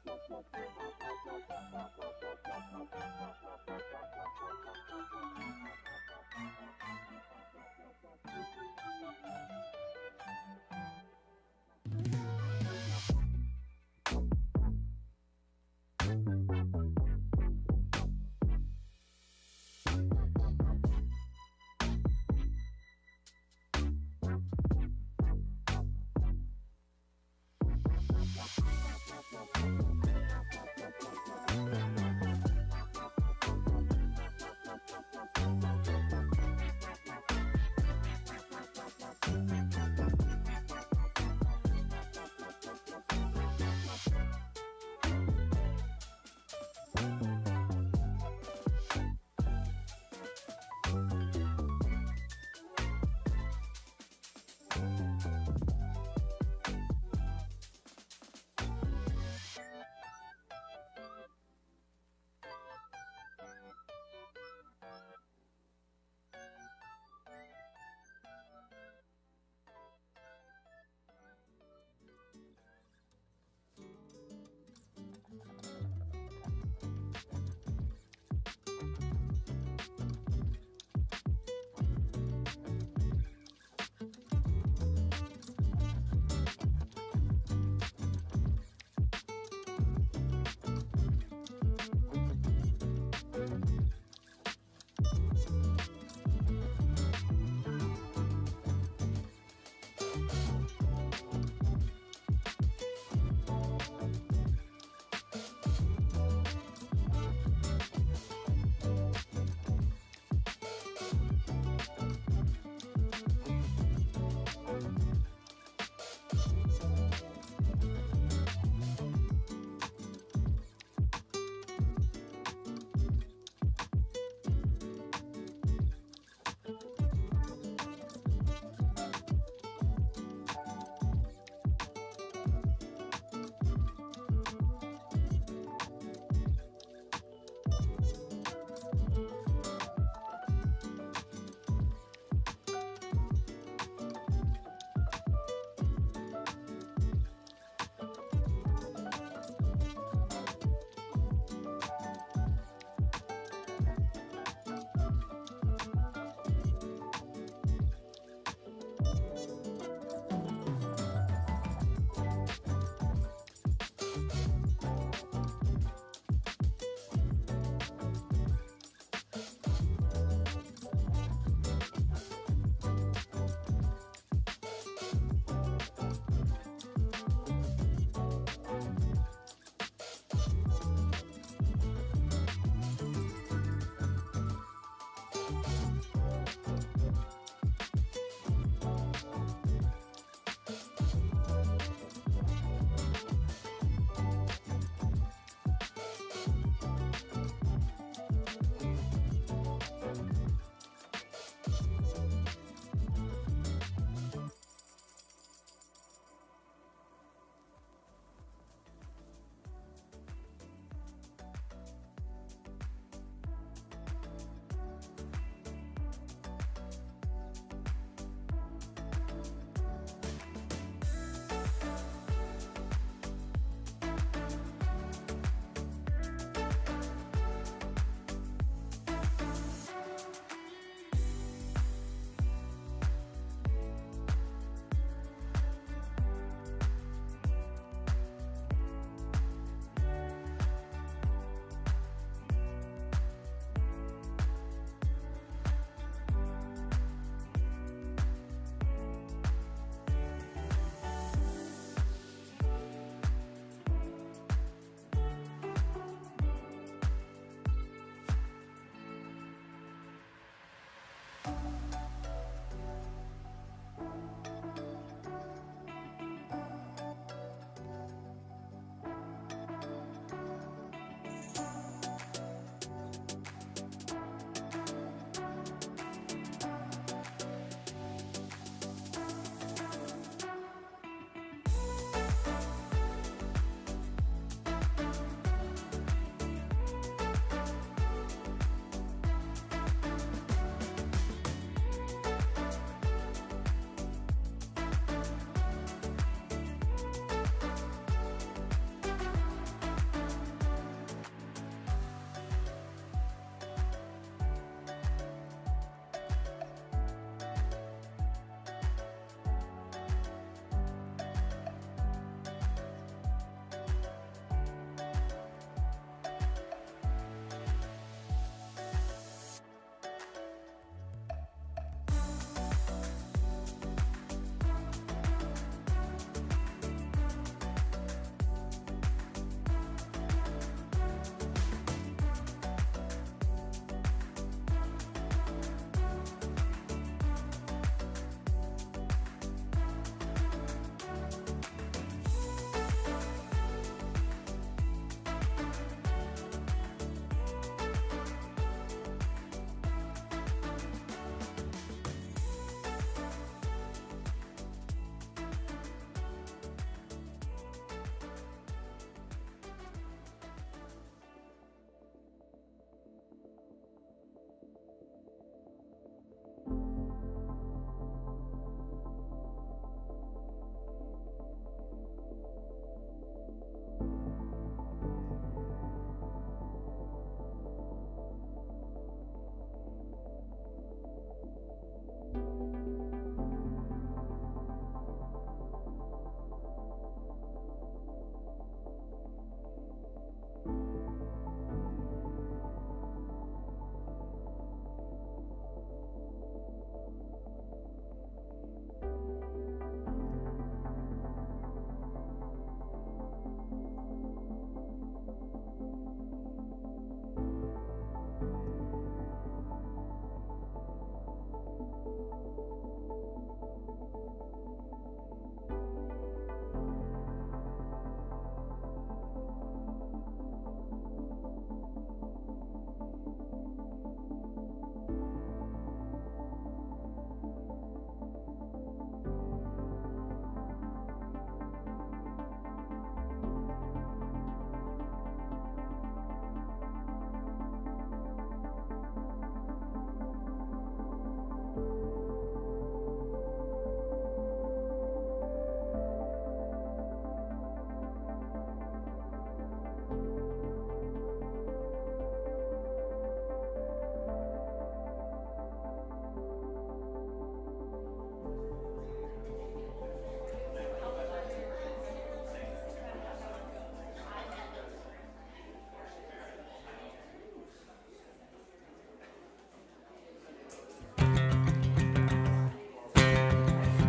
What?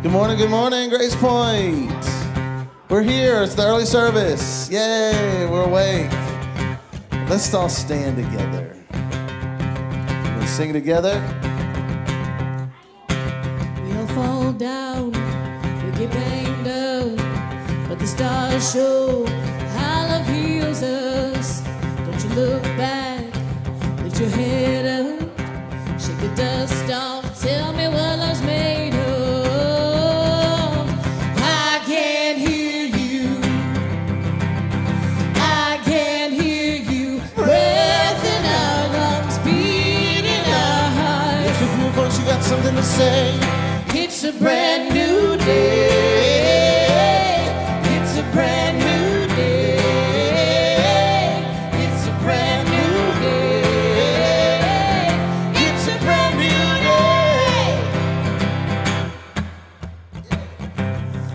Good morning, GracePointe. We're here, it's the early service. Yay, we're awake. Let's all stand together. We're gonna sing together. We all fall down, we get banged up, but the stars show how love heals us. Don't you look back, lift your head up, shake the dust off, tell me what love's made of. I can't hear you, I can't hear you, breath in our lungs, beat in our hearts. If you're folks, you got something to say. It's a brand new day. It's a brand new day. It's a brand new day. It's a brand new day.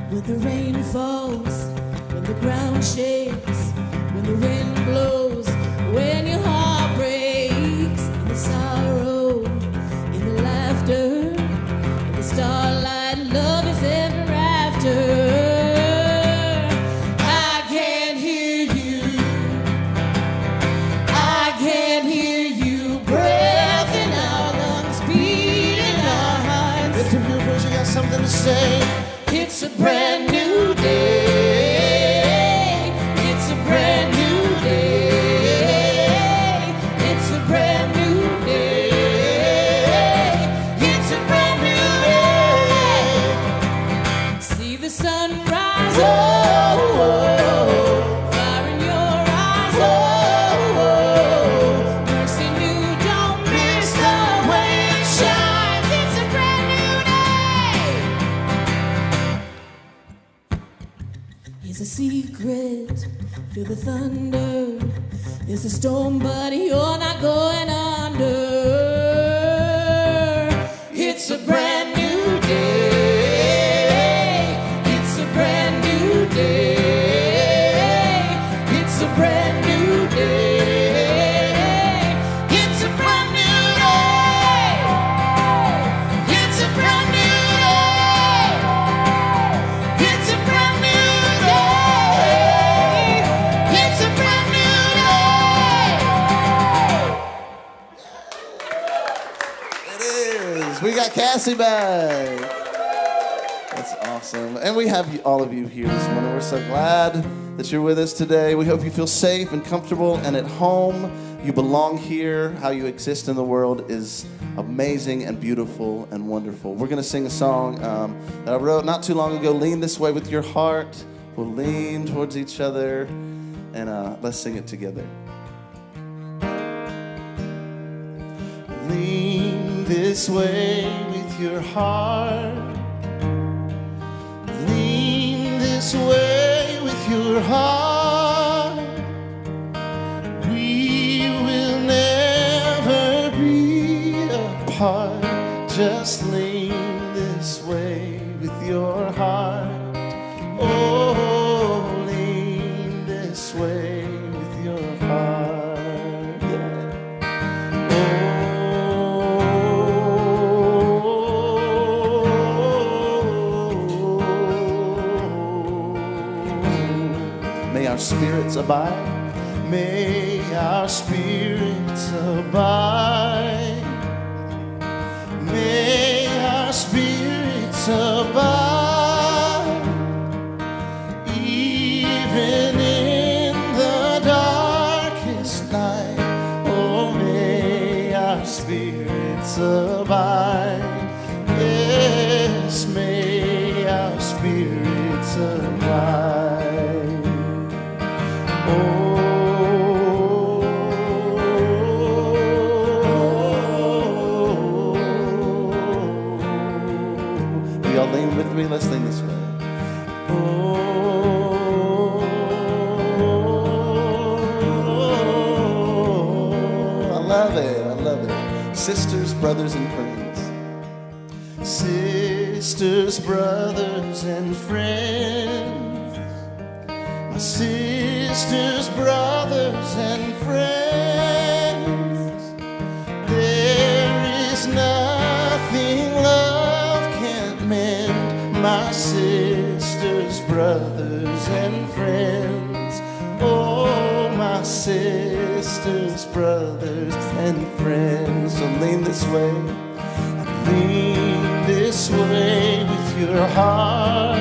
When the rain falls, when the ground shakes, when the wind blows, when your heart breaks, in the sorrow, in the laughter, starlight, love is ever after. I can't hear you, I can't hear you, breath in our lungs, beat in our hearts. Lift up your voice, you got something to say. It's a brand new day. It's a brand new day. It's a brand new day. It's a brand new the sunrise, oh, oh, fire in your eyes, oh, oh, mercy new, don't miss the way it shines. It's a brand new day. Here's a secret, feel the thunder. There's a storm, but you're not going under. It's a brand new day. It's a brand new day. It's a brand new day. It's a brand new day. It's a brand new day. It's a brand new day. It is. We got Cassie back. That's awesome. And we have all of you here this morning. We're so glad that you're with us today. We hope you feel safe and comfortable and at home. You belong here. How you exist in the world is amazing and beautiful and wonderful. We're going to sing a song that I wrote not too long ago, Lean This Way With Your Heart. We'll lean towards each other and let's sing it together. Lean this way with your heart. This way with your heart, we will never be apart. Just lean this way with your heart. Oh, lean this way with your heart. Yeah. May our spirits abide. May our spirits abide. May our spirits abide. Even in the darkest night. Oh, may our spirits abide. Yes, may our spirits abide. Will y'all lean with me? Let's lean this way. I love it. I love it. Sisters, brothers, and friends. Sisters, brothers, and friends. My sisters, brothers, and friends. There is nothing love can't mend. friends. Oh, my sisters, brothers, and friends. So lean this way. Lean this way with your heart.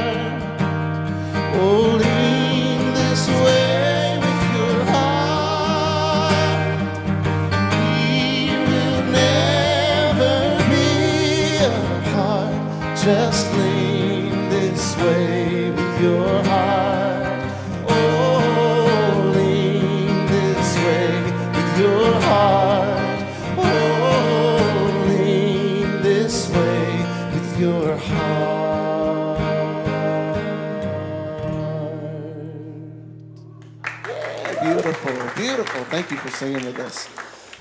Oh, lean this way with your heart. We will never be apart. Just lean this way with your heart. Oh, lean this way with your heart. Oh, lean this way with your heart. Beautiful, beautiful. Thank you for singing with us.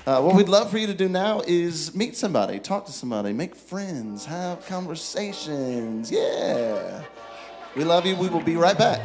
What we'd love for you to do now is meet somebody, talk to somebody, make friends, have conversations. Yeah. We love you. We will be right back.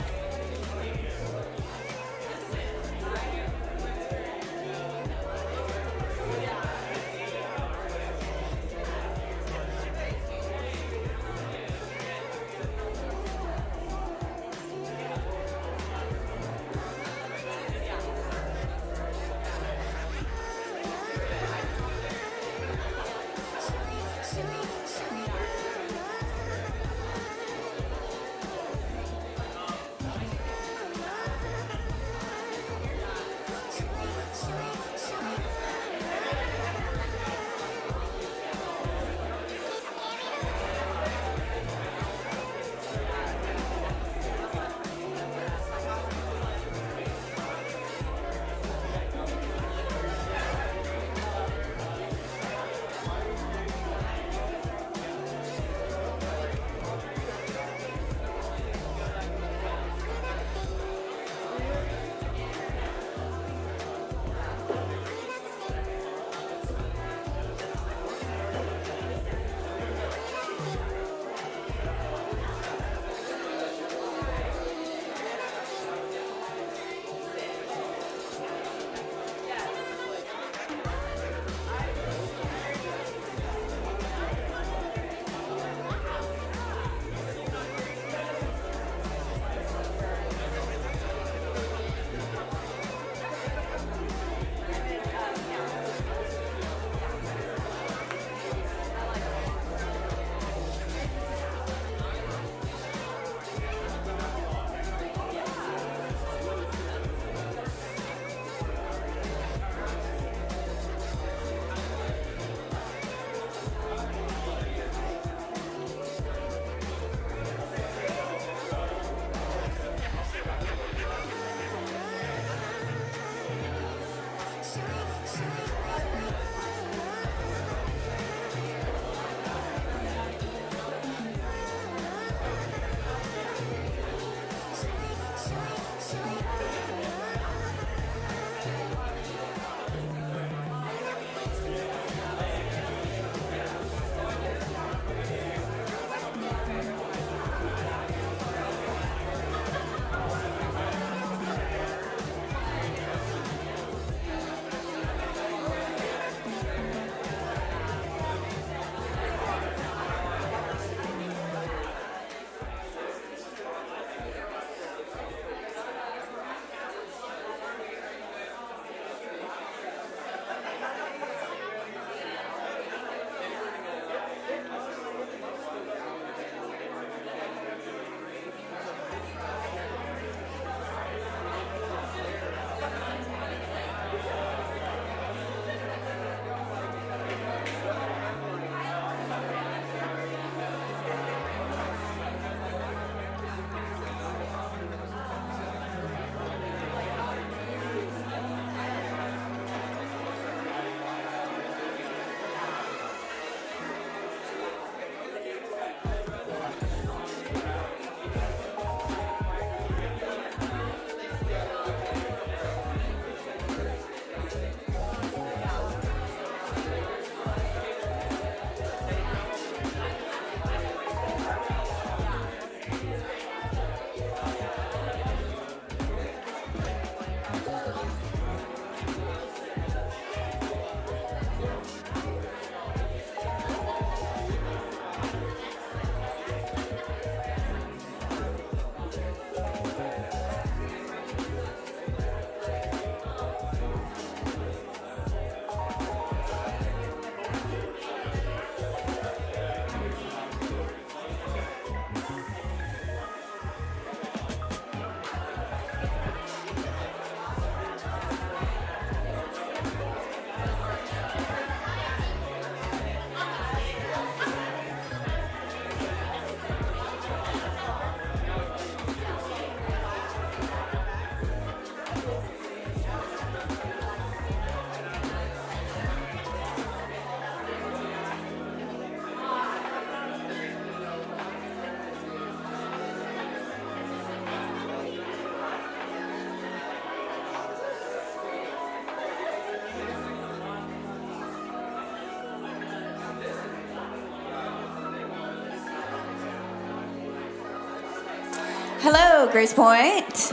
Hello, GracePointe.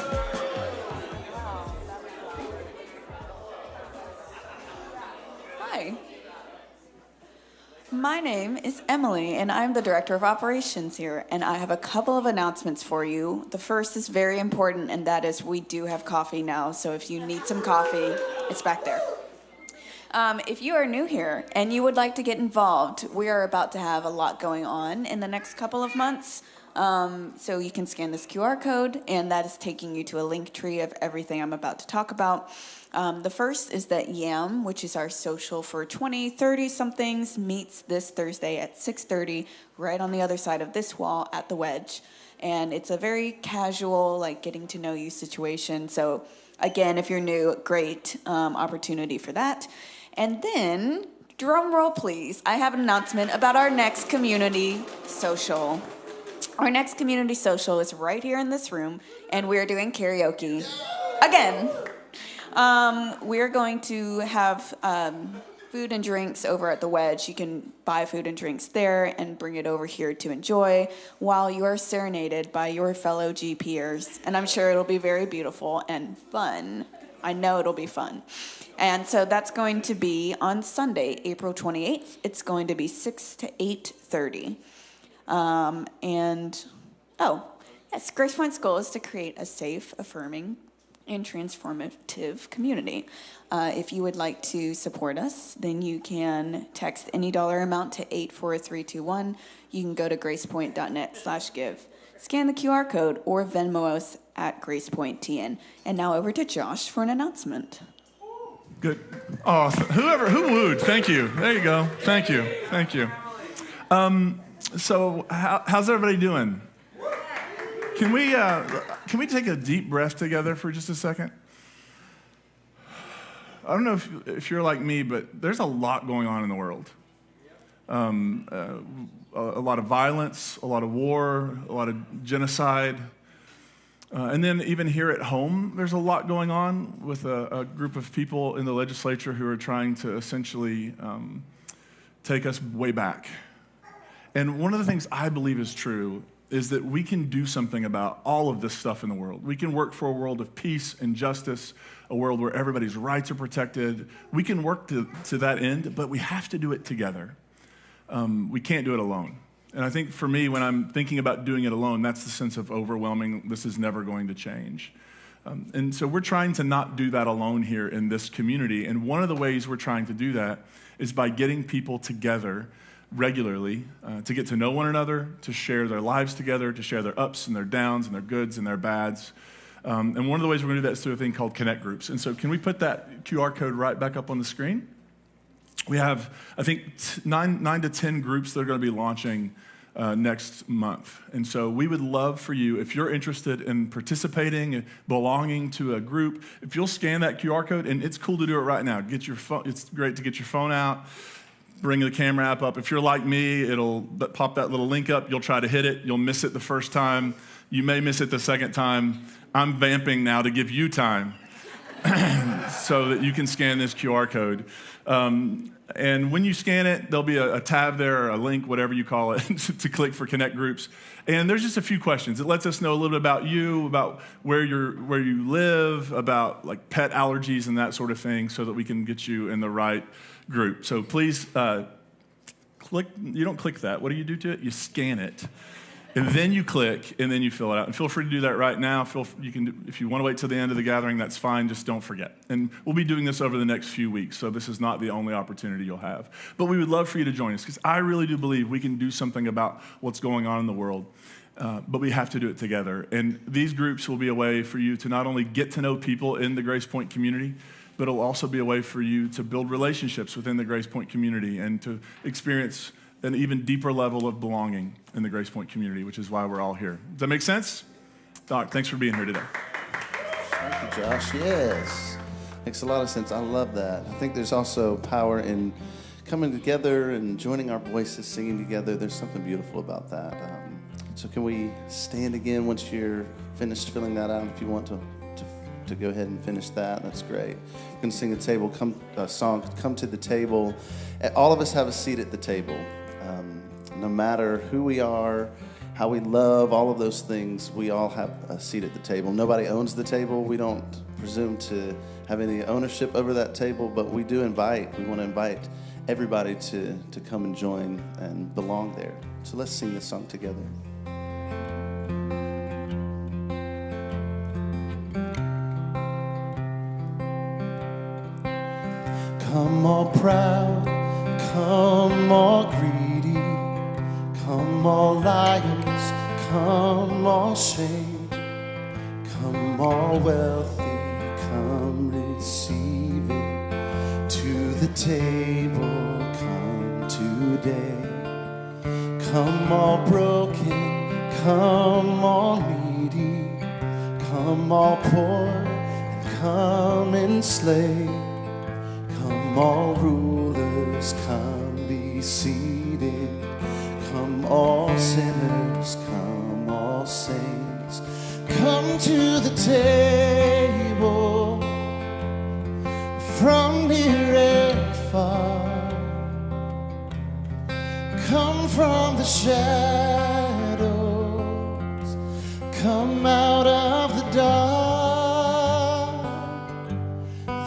Hi. My name is Emily, and I'm the Director of Operations here, and I have a couple of announcements for you. The first is very important, and that is we do have coffee now, so if you need some coffee, it's back there. If you are new here and you would like to get involved, we are about to have a lot going on in the next couple of months. So you can scan this QR code, and that is taking you to a link tree of everything I'm about to talk about. The first is that YAM, which is our social for 20, 30-somethings, meets this Thursday at 6:30 right on the other side of this wall at the Wedge. And it's a very casual, like, getting to know you situation. So, again, if you're new, great opportunity for that. And then, drum roll, please, I have an announcement about our next community social. Our next community social is right here in this room, and we're doing karaoke again. We're going to have food and drinks over at the Wedge. You can buy food and drinks there and bring it over here to enjoy while you are serenaded by your fellow GPers. And I'm sure it'll be very beautiful and fun. I know it'll be fun. And so that's going to be on Sunday, April 28th. It's going to be 6 to 8:30. Yes, GracePointe's goal is to create a safe, affirming, and transformative community. If you would like to support us, then you can text any dollar amount to 84321. You can go to gracepointe.net/give. Scan the QR code or Venmo us at GracePointeTN. And now over to Josh for an announcement. Good. Oh, who wooed? Thank you. There you go. Thank you. So how's everybody doing? Can we take a deep breath together for just a second? I don't know if you're like me, but there's a lot going on in the world. A lot of violence, a lot of war, a lot of genocide. And then even here at home, there's a lot going on with a group of people in the legislature who are trying to essentially take us way back. And one of the things I believe is true is that we can do something about all of this stuff in the world. We can work for a world of peace and justice, a world where everybody's rights are protected. We can work to that end, but we have to do it together. We can't do it alone. And I think for me, when I'm thinking about doing it alone, that's the sense of overwhelming, this is never going to change. And so we're trying to not do that alone here in this community. And one of the ways we're trying to do that is by getting people together regularly to get to know one another, to share their lives together, to share their ups and their downs and their goods and their bads. And one of the ways we're going to do that is through a thing called Connect Groups. And so can we put that QR code right back up on the screen? We have, I think, 9 to 10 groups that are going to be launching next month. And so we would love for you, if you're interested in participating, belonging to a group, if you'll scan that QR code, and it's cool to do it right now. Get your phone. It's great to get your phone out, bring the camera app up. If you're like me, it'll pop that little link up. You'll try to hit it. You'll miss it the first time. You may miss it the second time. I'm vamping now to give you time so that you can scan this QR code. And when you scan it, there'll be a tab there, or a link, whatever you call it, to click for Connect Groups. And there's just a few questions. It lets us know a little bit about you, about where you live, about like pet allergies and that sort of thing, so that we can get you in the right group. So please click. You don't click that. What do you do to it? You scan it. And then you click, and then you fill it out. And feel free to do that right now. If you want to wait till the end of the gathering, that's fine. Just don't forget. And we'll be doing this over the next few weeks, so this is not the only opportunity you'll have. But we would love for you to join us, because I really do believe we can do something about what's going on in the world, but we have to do it together. And these groups will be a way for you to not only get to know people in the GracePointe community, but it'll also be a way for you to build relationships within the GracePointe community and to experience an even deeper level of belonging in the GracePointe community, which is why we're all here. Does that make sense? Doc, thanks for being here today. Thank you, Josh. Yes. Makes a lot of sense. I love that. I think there's also power in coming together and joining our voices, singing together. There's something beautiful about that. So can we stand again once you're finished filling that out? If you want to go ahead and finish that, that's great. We're going to sing a song, Come to the Table. All of us have a seat at the table. No matter who we are, how we love, all of those things, we all have a seat at the table. Nobody owns the table. We don't presume to have any ownership over that table, but we do invite. We want to invite everybody to come and join and belong there. So let's sing this song together. Come all proud, come all greedy, come all liars, come all shamed, come all wealthy, come receive it. To the table, come today. Come all broken, come all needy, come all poor, and come enslaved. Come all rulers, come be seated. Come all sinners, come all saints. Come to the table from near and far. Come from the shadows, come out of the dark.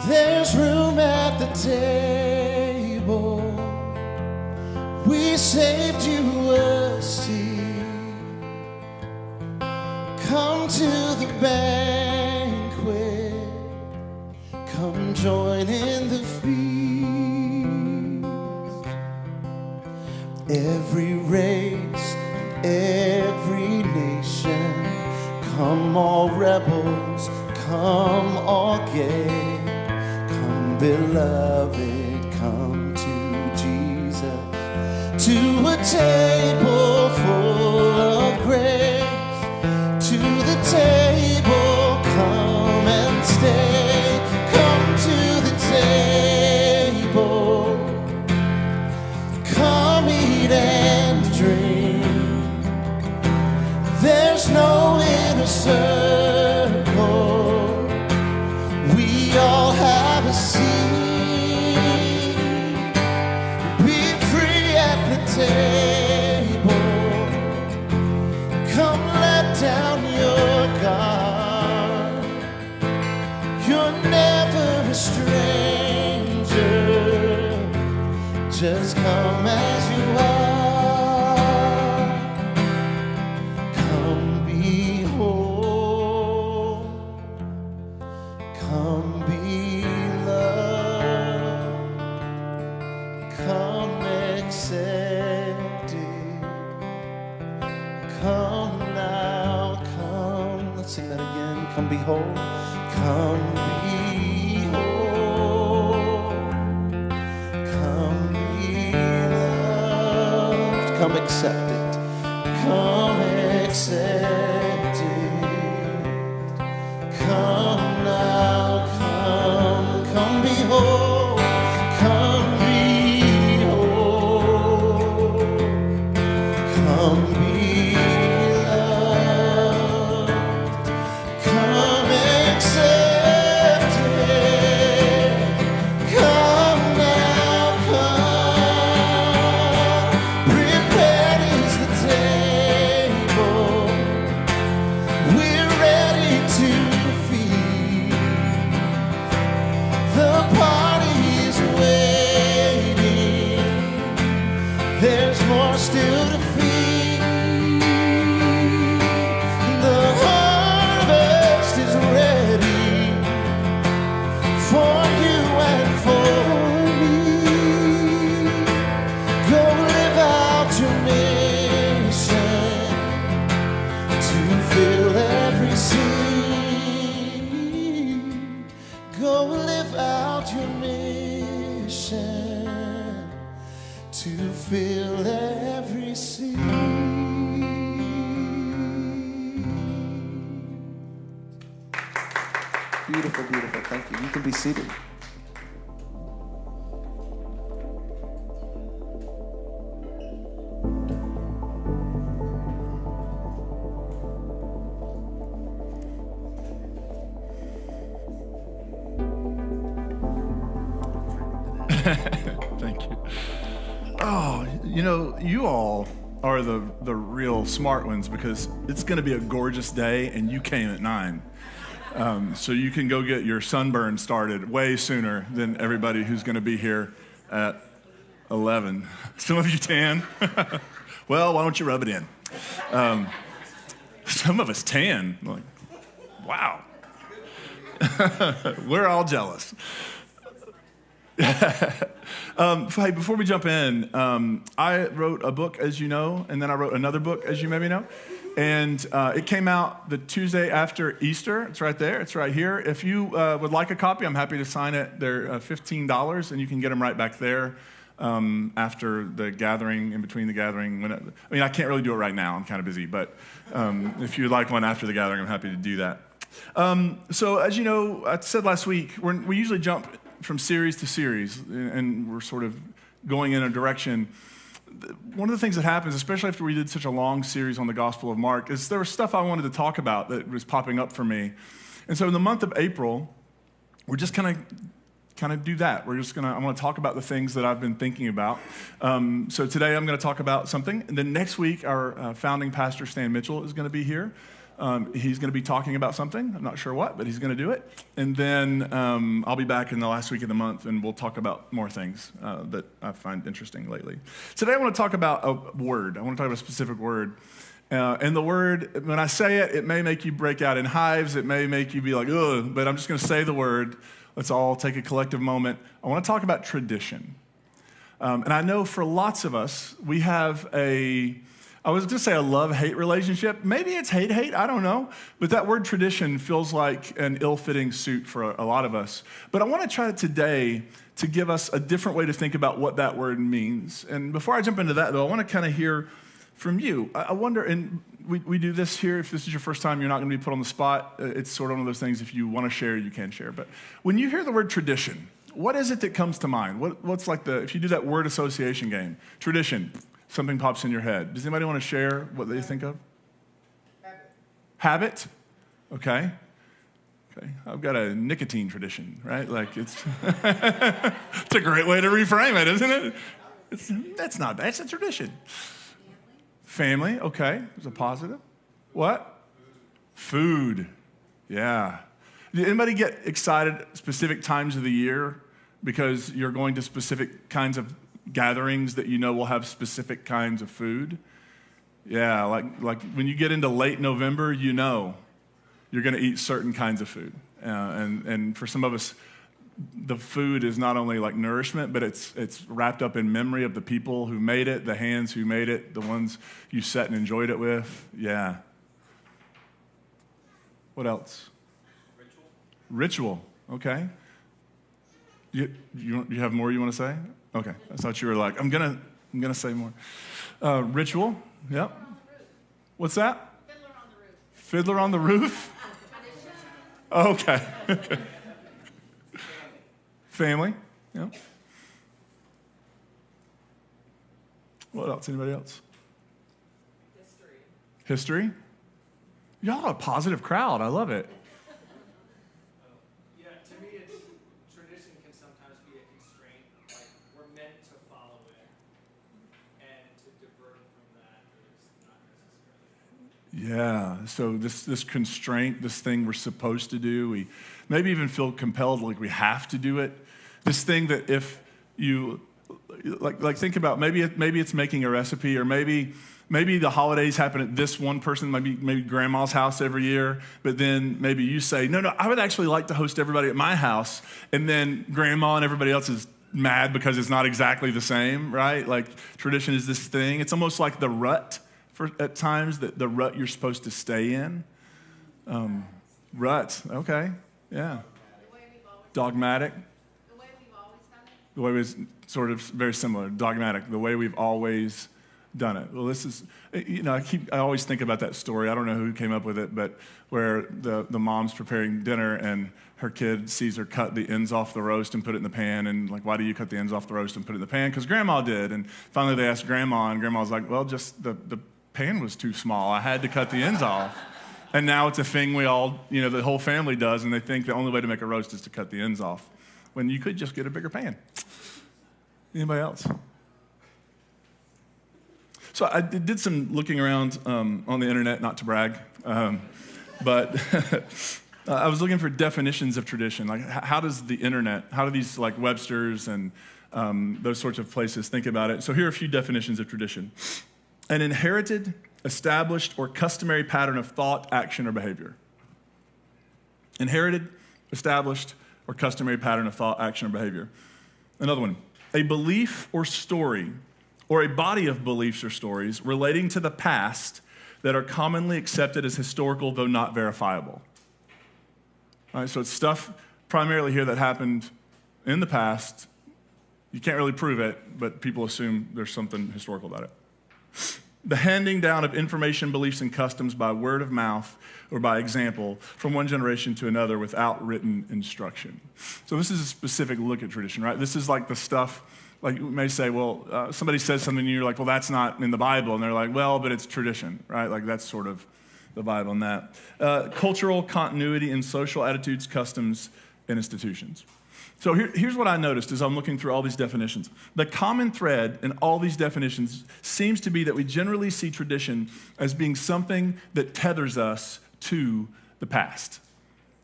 There's room at the table. We saved you a seat. Come to the banquet. Come join in the feast. Every race, every nation. Come all rebels, come all gay. Beloved, come to Jesus, to a table full of grace. To the table, come and stay. Come to the table, come eat and drink. There's no inner circle. We all have a seat. Be free at the table. Come let down your guard. You're never a stranger. Just come as you are. Come be whole. Come be loved, come accepted, come now, come. Let's sing that again. Come be whole, come be whole, come be loved, come accepted, come accepted, come now. Come be whole, come be whole, come be loved, come accepted, come now, come. Prepared is the table, we're ready to feed. The party is waiting. There's more still to feed. The harvest is ready for you and for me. Go live out your mission to fill every seed. Go live out your mission to fill every seed. Beautiful, beautiful. Thank you. You can be seated. Thank you. Oh, you know, you all are the real smart ones, because it's going to be a gorgeous day and you came at 9. So you can go get your sunburn started way sooner than everybody who's going to be here at 11. Some of you tan. Well, why don't you rub it in? Some of us tan. Like, wow. We're all jealous. Hey, before we jump in, I wrote a book, as you know, and then I wrote another book, as you maybe know. And it came out the Tuesday after Easter. It's right there. It's right here. If you would like a copy, I'm happy to sign it. They're $15, and you can get them right back there after the gathering, in between the gathering. I can't really do it right now. I'm kind of busy. But if you'd like one after the gathering, I'm happy to do that. So as you know, I said last week, we usually jump from series to series, and we're sort of going in a direction. One of the things that happens, especially after we did such a long series on the Gospel of Mark, is there was stuff I wanted to talk about that was popping up for me. And so in the month of April, we're just kind of do that. I want to talk about the things that I've been thinking about. So today I'm going to talk about something. And then next week, our founding pastor, Stan Mitchell, is going to be here. He's going to be talking about something. I'm not sure what, but he's going to do it. And then I'll be back in the last week of the month, and we'll talk about more things that I find interesting lately. Today I want to talk about a word. I want to talk about a specific word. And the word, when I say it, it may make you break out in hives. It may make you be like, ugh, but I'm just going to say the word. Let's all take a collective moment. I want to talk about tradition. And I know for lots of us, we have I was going to say a love-hate relationship. Maybe it's hate-hate, I don't know. But that word tradition feels like an ill-fitting suit for a lot of us. But I want to try today to give us a different way to think about what that word means. And before I jump into that, though, I want to kind of hear from you. I wonder, and we do this here. If this is your first time, you're not going to be put on the spot. It's sort of one of those things, if you want to share, you can share. But when you hear the word tradition, what is it that comes to mind? What's like if you do that word association game, tradition, something pops in your head. Does anybody want to share what they think of? Habit? Okay. I've got a nicotine tradition, right? Like it's a great way to reframe it, isn't it? That's not bad. It's a tradition. Family, okay. There's a positive. What? Food. Yeah. Did anybody get excited specific times of the year because you're going to specific kinds of gatherings that you know will have specific kinds of food? Yeah, like when you get into late November, you know you're going to eat certain kinds of food. And for some of us, the food is not only like nourishment, but it's wrapped up in memory of the people who made it, the hands who made it, the ones you sat and enjoyed it with. Yeah. What else? Ritual. Okay. You have more you want to say? Okay. I thought you were like, I'm gonna say more. Ritual. Yep. What's that? Fiddler on the Roof. Okay. Family. Yep. What else? Anybody else? History. Y'all are a positive crowd. I love it. Yeah, to me, tradition can sometimes be a constraint. Like, we're meant to follow it, and to divert from that is not necessarily. Yeah. So this constraint, this thing we're supposed to do, we maybe even feel compelled, like we have to do it. This thing that if you like think about, maybe it's making a recipe, or maybe the holidays happen at this one person, maybe grandma's house every year, but then maybe you say, no, I would actually like to host everybody at my house, and then grandma and everybody else is mad because it's not exactly the same, right? Like tradition is this thing. It's almost like the rut at times, the rut you're supposed to stay in. Rut, okay, yeah. Dogmatic. The way we've always done it. The way was sort of very similar, dogmatic, the way we've always done it. Well, this is, I always think about that story. I don't know who came up with it, but where the mom's preparing dinner and her kid sees her cut the ends off the roast and put it in the pan, and like, why do you cut the ends off the roast and put it in the pan? Because grandma did. And finally they asked grandma, and grandma's like, well, just the pan was too small. I had to cut the ends off. And now it's a thing we all, the whole family does, and they think the only way to make a roast is to cut the ends off, when you could just get a bigger pan. Anybody else? So I did some looking around on the internet, not to brag, but I was looking for definitions of tradition. Like, how does the internet, how do these like Webster's and those sorts of places think about it? So here are a few definitions of tradition. An inherited, established, or customary pattern of thought, action, or behavior. Inherited, established, or customary pattern of thought, action, or behavior. Another one, a belief or story, or a body of beliefs or stories relating to the past that are commonly accepted as historical, though not verifiable. All right, so it's stuff primarily here that happened in the past. You can't really prove it, but people assume there's something historical about it. The handing down of information, beliefs, and customs by word of mouth or by example from one generation to another without written instruction. So this is a specific look at tradition, right? This is like the stuff, like you may say, well, somebody says something and you're like, well, that's not in the Bible. And they're like, well, but it's tradition, right? Like that's sort of the vibe on that. Cultural continuity in social attitudes, customs, and institutions. So here's what I noticed as I'm looking through all these definitions. The common thread in all these definitions seems to be that we generally see tradition as being something that tethers us to the past.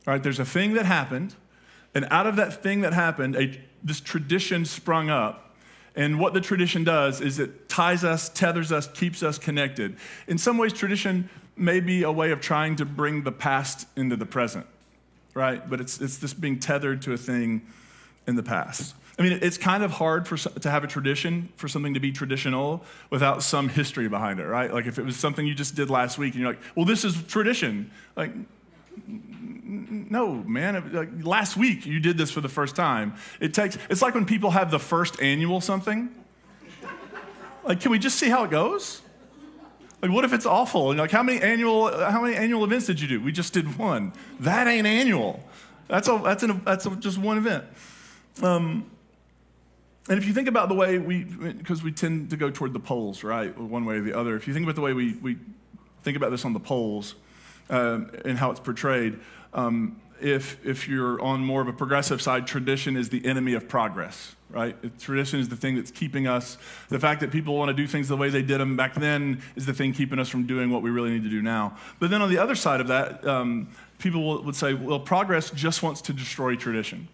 All right, there's a thing that happened, and out of that thing that happened, this tradition sprung up. And what the tradition does is it ties us, tethers us, keeps us connected. In some ways, tradition may be a way of trying to bring the past into the present, right? But it's this being tethered to a thing in the past. I mean, it's kind of hard to have a tradition, for something to be traditional without some history behind it, right? Like if it was something you just did last week and you're like, well, this is tradition. Like, no, man, like last week you did this for the first time. It's like when people have the first annual something. Like, can we just see how it goes? Like, what if it's awful? And like, how many annual events did you do? We just did one. That ain't annual. That's just one event. And if you think about the way because we tend to go toward the poles, right, one way or the other. If you think about the way we think about this on the poles and how it's portrayed, if you're on more of a progressive side, tradition is the enemy of progress, right? Tradition is the thing that's keeping us. The fact that people want to do things the way they did them back then is the thing keeping us from doing what we really need to do now. But then on the other side of that, people would say, well, progress just wants to destroy tradition.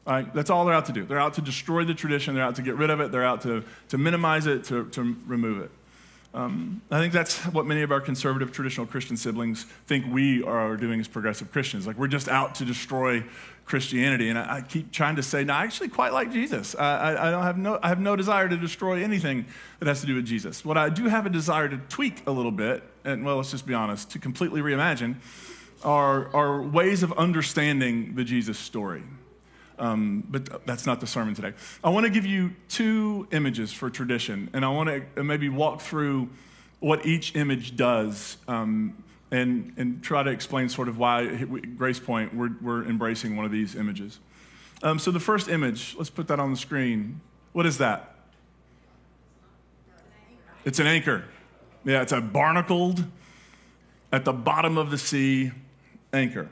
All right, that's all they're out to do. They're out to destroy the tradition. They're out to get rid of it. They're out to minimize it, to remove it. I think that's what many of our conservative traditional Christian siblings think we are doing as progressive Christians. Like we're just out to destroy Christianity. And I keep trying to say, no, I actually quite like Jesus. I have no desire to destroy anything that has to do with Jesus. What I do have a desire to tweak a little bit, and well, let's just be honest, to completely reimagine, are ways of understanding the Jesus story. But that's not the sermon today. I want to give you two images for tradition, and I want to maybe walk through what each image does and try to explain sort of why GracePointe, we're embracing one of these images. So the first image, let's put that on the screen. What is that? It's an anchor. Yeah, it's a barnacled, at the bottom of the sea anchor.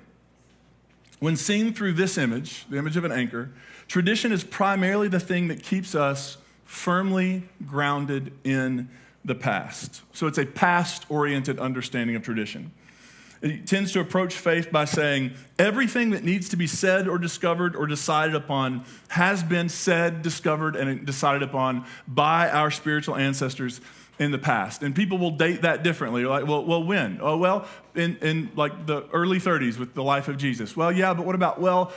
When seen through this image, the image of an anchor, tradition is primarily the thing that keeps us firmly grounded in the past. So it's a past-oriented understanding of tradition. It tends to approach faith by saying everything that needs to be said or discovered or decided upon has been said, discovered, and decided upon by our spiritual ancestors in the past. And people will date that differently. Like, well, when? Oh, well, in like the early 30s with the life of Jesus. Well, yeah, but what about, well,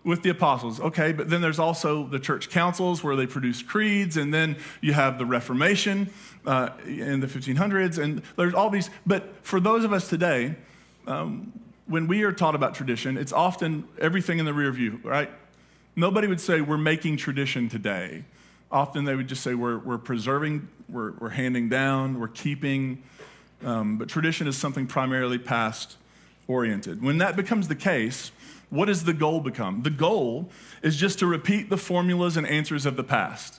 with the apostles? Okay, but then there's also the church councils where they produce creeds, and then you have the Reformation in the 1500s, and there's all these. But for those of us today, when we are taught about tradition, it's often everything in the rear view, right? Nobody would say we're making tradition today. Often they would just say we're preserving, we're handing down, we're keeping, but tradition is something primarily past-oriented. When that becomes the case, what does the goal become? The goal is just to repeat the formulas and answers of the past.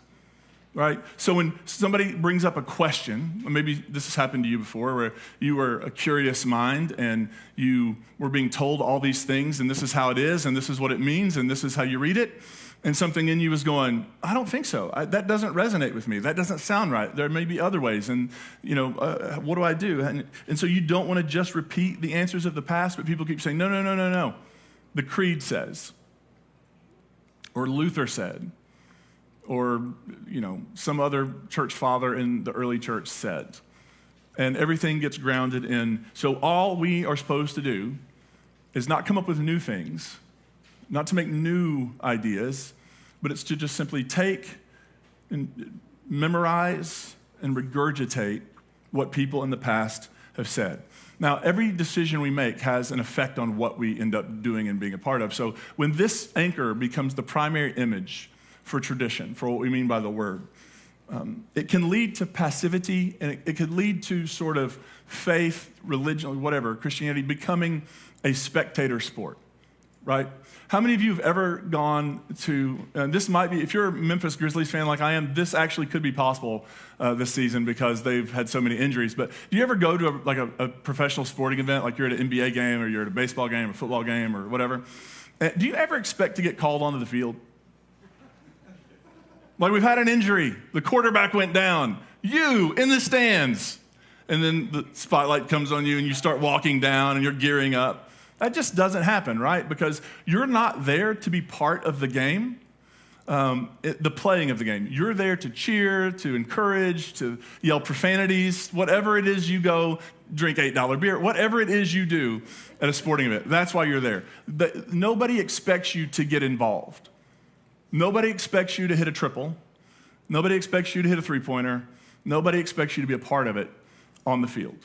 right? So when somebody brings up a question, or maybe this has happened to you before, where you were a curious mind and you were being told all these things, and this is how it is, and this is what it means, and this is how you read it, and something in you was going, I don't think so. That doesn't resonate with me. That doesn't sound right. There may be other ways, and what do I do? And so you don't want to just repeat the answers of the past, but people keep saying, no. The Creed says, or Luther said, or some other church father in the early church said. And everything gets grounded in, so all we are supposed to do is not come up with new things, not to make new ideas, but it's to just simply take and memorize and regurgitate what people in the past have said. Now, every decision we make has an effect on what we end up doing and being a part of. So when this anchor becomes the primary image for tradition, for what we mean by the word, it can lead to passivity, and it could lead to sort of faith, religion, whatever, Christianity becoming a spectator sport, right? How many of you have ever gone to, this might be, if you're a Memphis Grizzlies fan like I am, this actually could be possible this season because they've had so many injuries, but do you ever go to a professional sporting event, like you're at an NBA game or you're at a baseball game or football game or whatever? Do you ever expect to get called onto the field? Like, we've had an injury, the quarterback went down, you in the stands, and then the spotlight comes on you and you start walking down and you're gearing up. That just doesn't happen, right? Because you're not there to be part of the game, the playing of the game. You're there to cheer, to encourage, to yell profanities, whatever it is you go drink $8 beer, whatever it is you do at a sporting event. That's why you're there. Nobody expects you to get involved. Nobody expects you to hit a triple. Nobody expects you to hit a three-pointer. Nobody expects you to be a part of it on the field.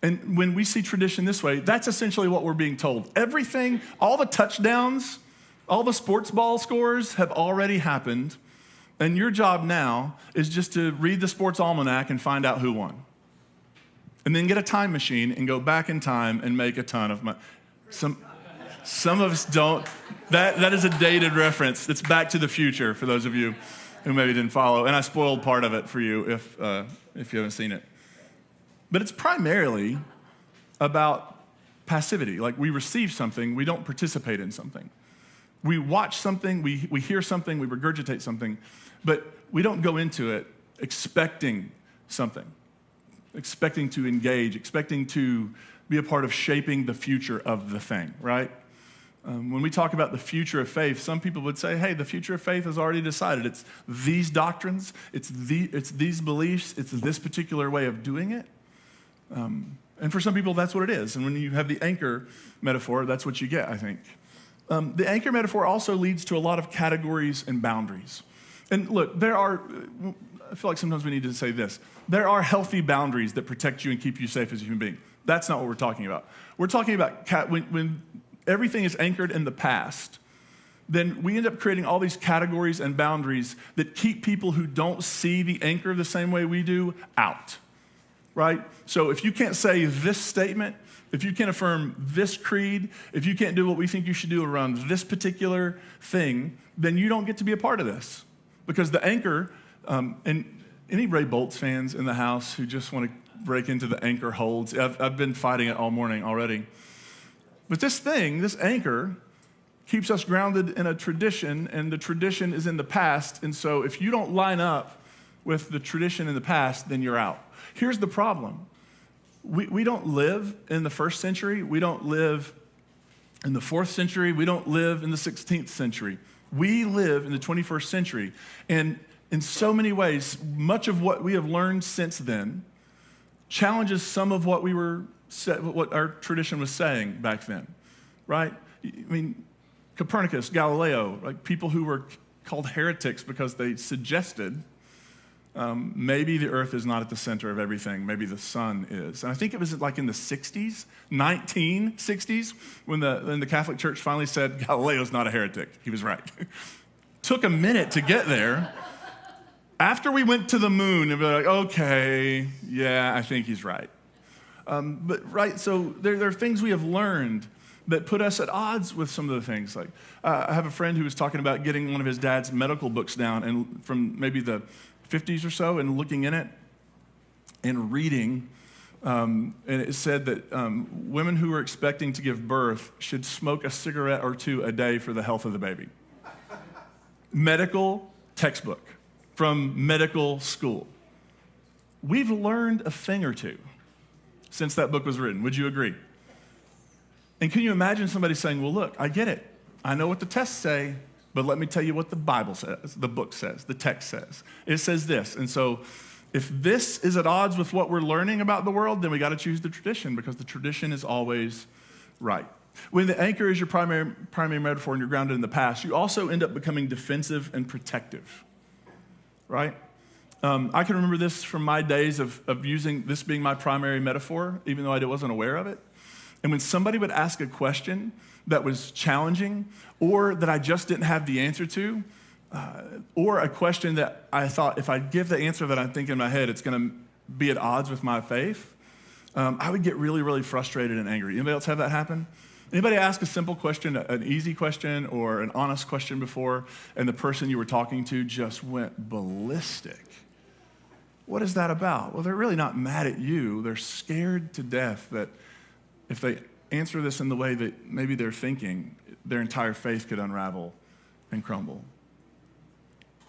And when we see tradition this way, that's essentially what we're being told. Everything, all the touchdowns, all the sports ball scores have already happened, and your job now is just to read the sports almanac and find out who won. And then get a time machine and go back in time and make a ton of money. Some of us don't. That is a dated reference. It's Back to the Future for those of you who maybe didn't follow. And I spoiled part of it for you if you haven't seen it. But it's primarily about passivity. Like, we receive something, we don't participate in something. We watch something, we hear something, we regurgitate something, but we don't go into it expecting something, expecting to engage, expecting to be a part of shaping the future of the thing, right? When we talk about the future of faith, some people would say, hey, the future of faith is already decided. It's these doctrines, it's these beliefs, it's this particular way of doing it. And for some people, that's what it is. And when you have the anchor metaphor, that's what you get, I think. The anchor metaphor also leads to a lot of categories and boundaries. And look, I feel like sometimes we need to say this. There are healthy boundaries that protect you and keep you safe as a human being. That's not what we're talking about. We're talking about when everything is anchored in the past, then we end up creating all these categories and boundaries that keep people who don't see the anchor the same way we do out, right? So if you can't say this statement, if you can't affirm this creed, if you can't do what we think you should do around this particular thing, then you don't get to be a part of this. Because the anchor, and any Ray Boltz fans in the house who just want to break into the anchor holds, I've been fighting it all morning already. But this anchor, keeps us grounded in a tradition, and the tradition is in the past, and so if you don't line up with the tradition in the past, then you're out. Here's the problem. We don't live in the 1st century. We don't live in the 4th century. We don't live in the 16th century. We live in the 21st century. And in so many ways, much of what we have learned since then challenges some of what what our tradition was saying back then, right? I mean, Copernicus, Galileo, like people who were called heretics because they suggested maybe the earth is not at the center of everything. Maybe the sun is. And I think it was like in the 60s, 1960s, when the Catholic Church finally said, Galileo's not a heretic. He was right. Took a minute to get there. After we went to the moon, and we're like, okay, yeah, I think he's right. So there are things we have learned that put us at odds with some of the things. Like I have a friend who was talking about getting one of his dad's medical books down, and from maybe the 50s or so, and looking in it and reading. And it said that women who were expecting to give birth should smoke a cigarette or two a day for the health of the baby. Medical textbook from medical school. We've learned a thing or two since that book was written. Would you agree? And can you imagine somebody saying, well, look, I get it. I know what the tests say, but let me tell you what the Bible says, the book says, the text says. It says this. And so if this is at odds with what we're learning about the world, then we got to choose the tradition, because the tradition is always right. When the anchor is your primary metaphor and you're grounded in the past, you also end up becoming defensive and protective, right? I can remember this from my days of using this being my primary metaphor, even though I wasn't aware of it. And when somebody would ask a question that was challenging, or that I just didn't have the answer to, or a question that I thought if I give the answer that I think in my head, it's going to be at odds with my faith, I would get really, really frustrated and angry. Anybody else have that happen? Anybody ask a simple question, an easy question or an honest question before, and the person you were talking to just went ballistic? What is that about? Well, they're really not mad at you. They're scared to death that if they answer this in the way that maybe they're thinking, their entire faith could unravel and crumble.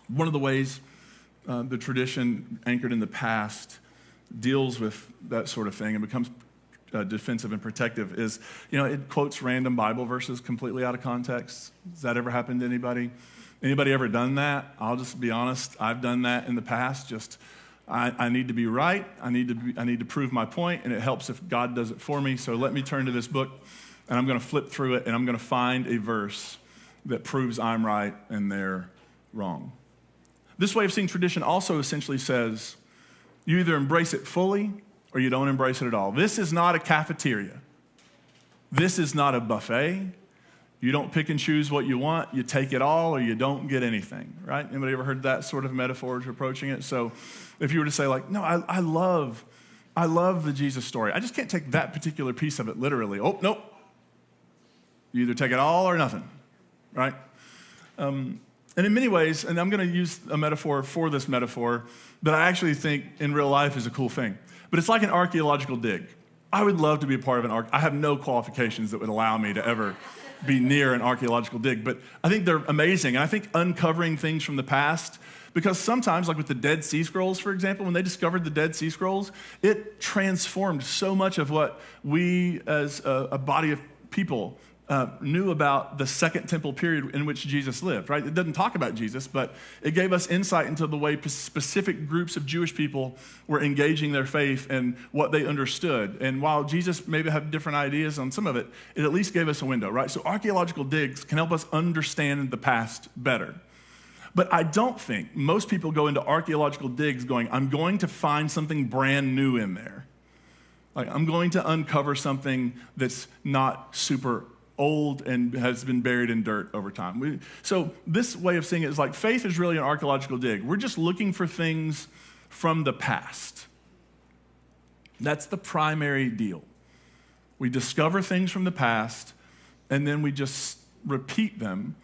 One of the ways the tradition anchored in the past deals with that sort of thing and becomes defensive and protective is, it quotes random Bible verses completely out of context. Has that ever happened to anybody? Anybody ever done that? I'll just be honest. I've done that in the past. I need to be right. I need to prove my point, and it helps if God does it for me. So let me turn to this book, and I'm going to flip through it, and I'm going to find a verse that proves I'm right and they're wrong. This way of seeing tradition also essentially says you either embrace it fully or you don't embrace it at all. This is not a cafeteria. This is not a buffet. You don't pick and choose what you want. You take it all or you don't get anything, right? Anybody ever heard that sort of metaphor to approaching it? So if you were to say like, no, I love the Jesus story. I just can't take that particular piece of it literally. Oh, nope. You either take it all or nothing, right? And in many ways, and I'm going to use a metaphor for this metaphor that I actually think in real life is a cool thing. But it's like an archaeological dig. I would love to be a part of an I have no qualifications that would allow me to ever be near an archaeological dig, but I think they're amazing. And I think uncovering things from the past, because sometimes, like with the Dead Sea Scrolls, for example, when they discovered the Dead Sea Scrolls, it transformed so much of what we as a body of people knew about the Second Temple period in which Jesus lived, right? It doesn't talk about Jesus, but it gave us insight into the way specific groups of Jewish people were engaging their faith and what they understood. And while Jesus maybe had different ideas on some of it, it at least gave us a window, right? So archaeological digs can help us understand the past better. But I don't think most people go into archaeological digs going, I'm going to find something brand new in there. Like, I'm going to uncover something that's not super old and has been buried in dirt over time. So this way of seeing it is like faith is really an archaeological dig. We're just looking for things from the past. That's the primary deal. We discover things from the past, and then we just repeat them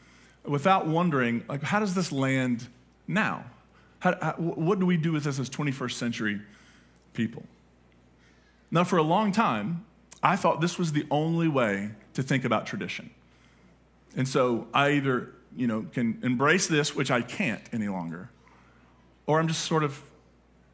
without wondering, like, how does this land now? What do we do with this as 21st century people? Now, for a long time, I thought this was the only way to think about tradition. And so I either, can embrace this, which I can't any longer, or I'm just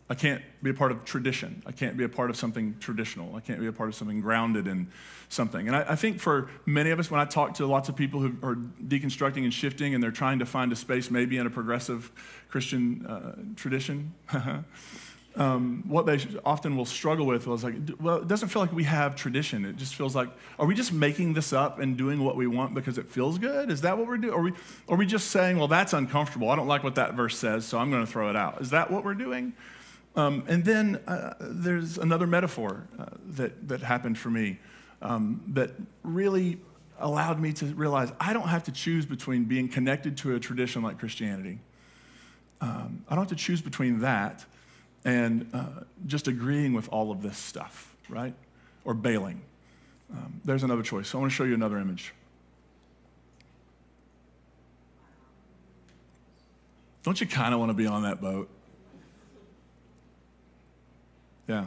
I can't be a part of tradition. I can't be a part of something traditional. I can't be a part of something grounded in something. And I think for many of us, when I talk to lots of people who are deconstructing and shifting and they're trying to find a space maybe in a progressive Christian tradition, what they often will struggle with was like, well, it doesn't feel like we have tradition. It just feels like, are we just making this up and doing what we want because it feels good? Is that what we're doing? Are we just saying, well, that's uncomfortable. I don't like what that verse says, so I'm going to throw it out. Is that what we're doing? And then there's another metaphor that happened for me that really allowed me to realize I don't have to choose between being connected to a tradition like Christianity. I don't have to choose between that and just agreeing with all of this stuff, right? Or bailing. There's another choice. So I want to show you another image. Don't you kind of want to be on that boat? Yeah.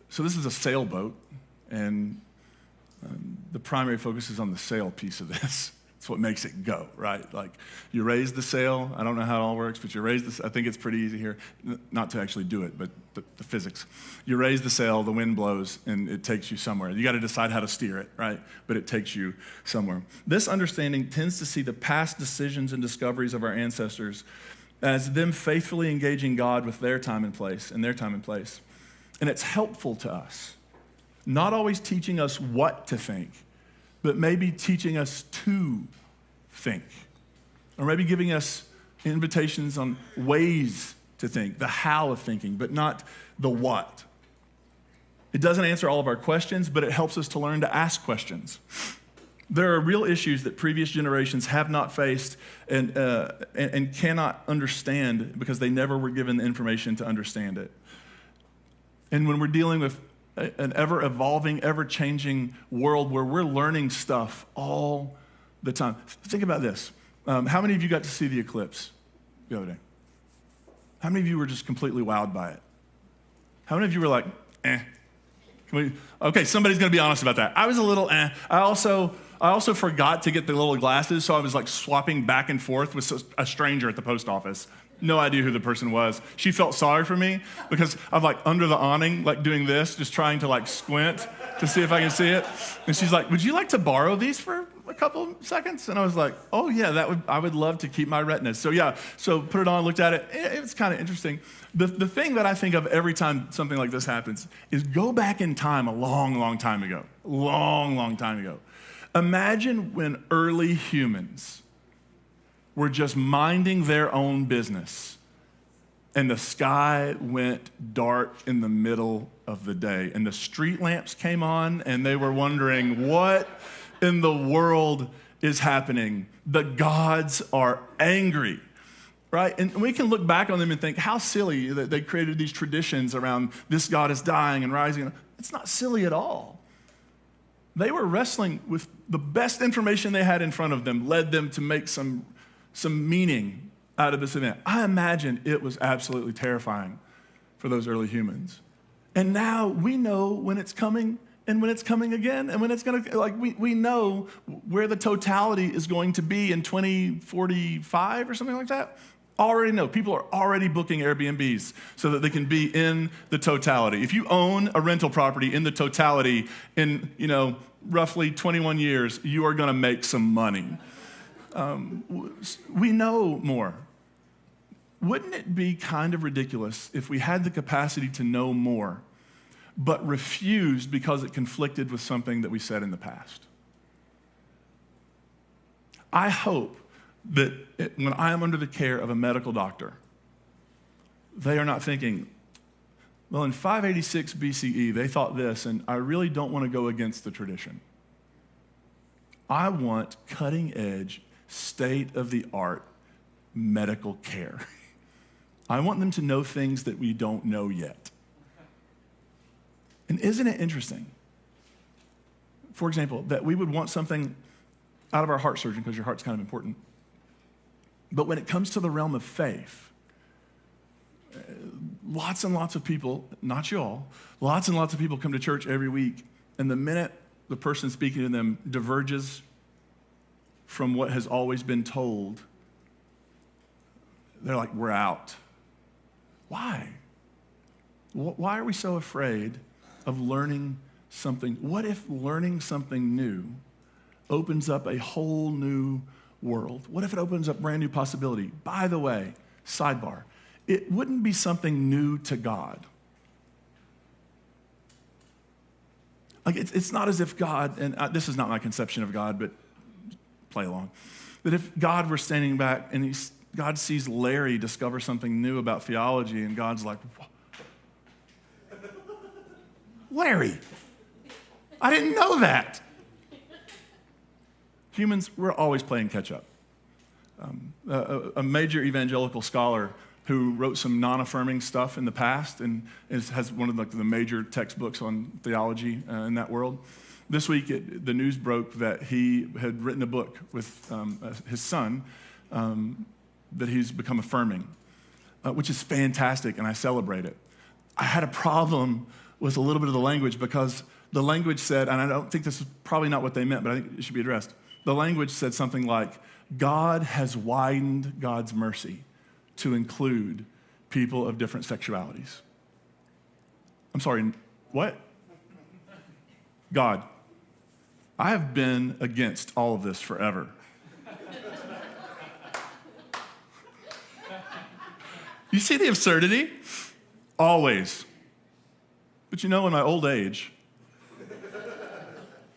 So this is a sailboat, and the primary focus is on the sail piece of this. It's what makes it go, right? Like, you raise the sail. I don't know how it all works, but you raise this. I think it's pretty easy here, not to actually do it, but the physics. You raise the sail, the wind blows, and it takes you somewhere. You got to decide how to steer it, right? But it takes you somewhere. This understanding tends to see the past decisions and discoveries of our ancestors as them faithfully engaging God with their time and place, and their time and place. And it's helpful to us, not always teaching us what to think, but maybe teaching us to think, or maybe giving us invitations on ways to think, the how of thinking, but not the what. It doesn't answer all of our questions, but it helps us to learn to ask questions. There are real issues that previous generations have not faced and cannot understand because they never were given the information to understand it. And when we're dealing with an ever-evolving, ever-changing world where we're learning stuff all the time. Think about this. How many of you got to see the eclipse the other day? How many of you were just completely wowed by it? How many of you were like, eh? Okay, somebody's going to be honest about that. I was a little eh. I also forgot to get the little glasses, so I was like swapping back and forth with a stranger at the post office. No idea who the person was. She felt sorry for me because I'm like under the awning, like doing this, just trying to like squint to see if I can see it. And she's like, would you like to borrow these for a couple seconds? And I was like, oh yeah, I would love to keep my retinas. So yeah, so put it on, looked at it. It was kind of interesting. The thing that I think of every time something like this happens is go back in time a long, long time ago. Long, long time ago. Imagine when early humans were just minding their own business, and the sky went dark in the middle of the day, and the street lamps came on, and they were wondering, what in the world is happening? The gods are angry, right? And we can look back on them and think, how silly that they created these traditions around this god is dying and rising. It's not silly at all. They were wrestling with the best information they had in front of them, led them to make some meaning out of this event. I imagine it was absolutely terrifying for those early humans. And now we know when it's coming and when it's coming again and when it's going to, like, we know where the totality is going to be in 2045 or something like that. Already know. People are already booking Airbnbs so that they can be in the totality. If you own a rental property in the totality in, roughly 21 years, you are going to make some money. We know more. Wouldn't it be kind of ridiculous if we had the capacity to know more, but refused because it conflicted with something that we said in the past? I hope that when I am under the care of a medical doctor, they are not thinking, well, in 586 BCE, they thought this, and I really don't want to go against the tradition. I want cutting-edge, state-of-the-art medical care. I want them to know things that we don't know yet. And isn't it interesting, for example, that we would want something out of our heart surgeon, because your heart's kind of important, but when it comes to the realm of faith, lots and lots of people, not you all, lots and lots of people come to church every week, and the minute the person speaking to them diverges from what has always been told, they're like, we're out. Why? Why are we so afraid of learning something? What if learning something new opens up a whole new world? What if it opens up brand new possibility? By the way, sidebar, it wouldn't be something new to God. Like, it's not as if God, and this is not my conception of God, but play along, that if God were standing back and God sees Larry discover something new about theology, and God's like, Larry, I didn't know that. Humans, we're always playing catch up. A major evangelical scholar who wrote some non-affirming stuff in the past and has one of the major textbooks on theology in that world. This week, the news broke that he had written a book with his son that he's become affirming, which is fantastic, and I celebrate it. I had a problem with a little bit of the language because the language said, and I don't think this is probably not what they meant, but I think it should be addressed. The language said something like, God has widened God's mercy to include people of different sexualities. I'm sorry, what? God, I have been against all of this forever. You see the absurdity? Always. But you know, in my old age,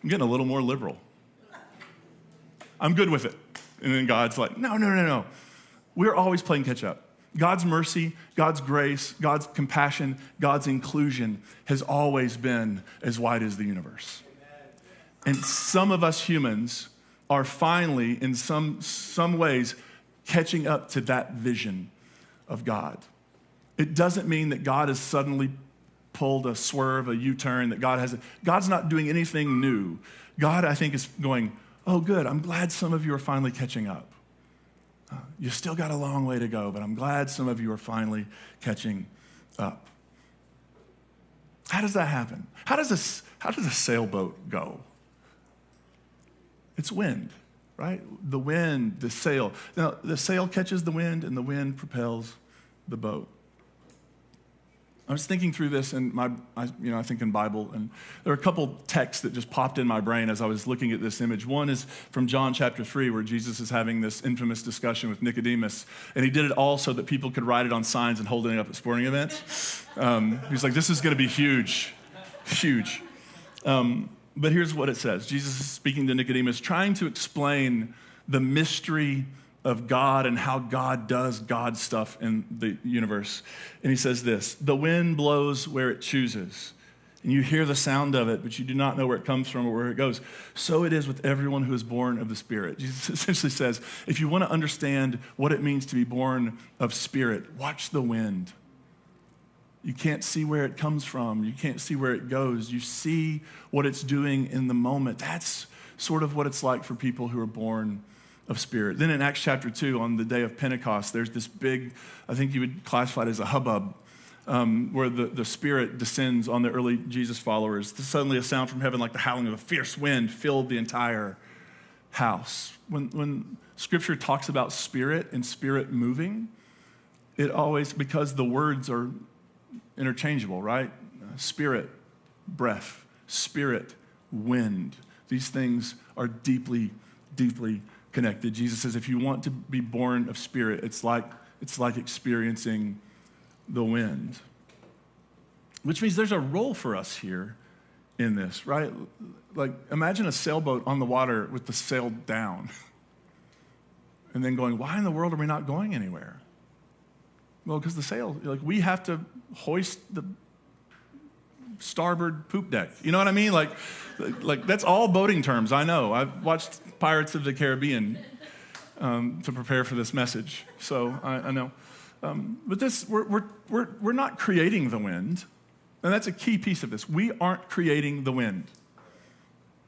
I'm getting a little more liberal. I'm good with it. And then God's like, no. We're always playing catch up. God's mercy, God's grace, God's compassion, God's inclusion has always been as wide as the universe. And some of us humans are finally, in some ways, catching up to that vision of God. It doesn't mean that God has suddenly pulled a swerve, a U-turn, that God's not doing anything new. God, I think, is going, oh, good, I'm glad some of you are finally catching up. You still got a long way to go, but I'm glad some of you are finally catching up. How does that happen? How does a sailboat go? It's wind, right? The wind, the sail. Now, the sail catches the wind, and the wind propels the boat. I was thinking through this in I think in Bible, and there are a couple texts that just popped in my brain as I was looking at this image. One is from John chapter 3, where Jesus is having this infamous discussion with Nicodemus, and he did it all so that people could write it on signs and hold it up at sporting events. He's like, this is going to be huge, huge. But here's what it says. Jesus is speaking to Nicodemus, trying to explain the mystery of God and how God does God stuff in the universe. And he says this, the wind blows where it chooses, and you hear the sound of it, but you do not know where it comes from or where it goes. So it is with everyone who is born of the Spirit. Jesus essentially says, if you want to understand what it means to be born of Spirit, watch the wind. You can't see where it comes from. You can't see where it goes. You see what it's doing in the moment. That's sort of what it's like for people who are born of Spirit. Then in Acts chapter 2, on the day of Pentecost, there's this big, I think you would classify it as a hubbub, where the Spirit descends on the early Jesus followers. Suddenly a sound from heaven like the howling of a fierce wind filled the entire house. When Scripture talks about Spirit and Spirit moving, it always, because the words are interchangeable, right? Spirit, breath, Spirit, wind. These things are deeply, deeply connected. Jesus says, if you want to be born of Spirit, it's like experiencing the wind. Which means there's a role for us here in this, right? Like, imagine a sailboat on the water with the sail down. And then going, why in the world are we not going anywhere? Well, because the sail, like, we have to hoist the starboard poop deck. You know what I mean? Like that's all boating terms. I know. I've watched Pirates of the Caribbean to prepare for this message, so I know. But this, we're not creating the wind, and that's a key piece of this. We aren't creating the wind.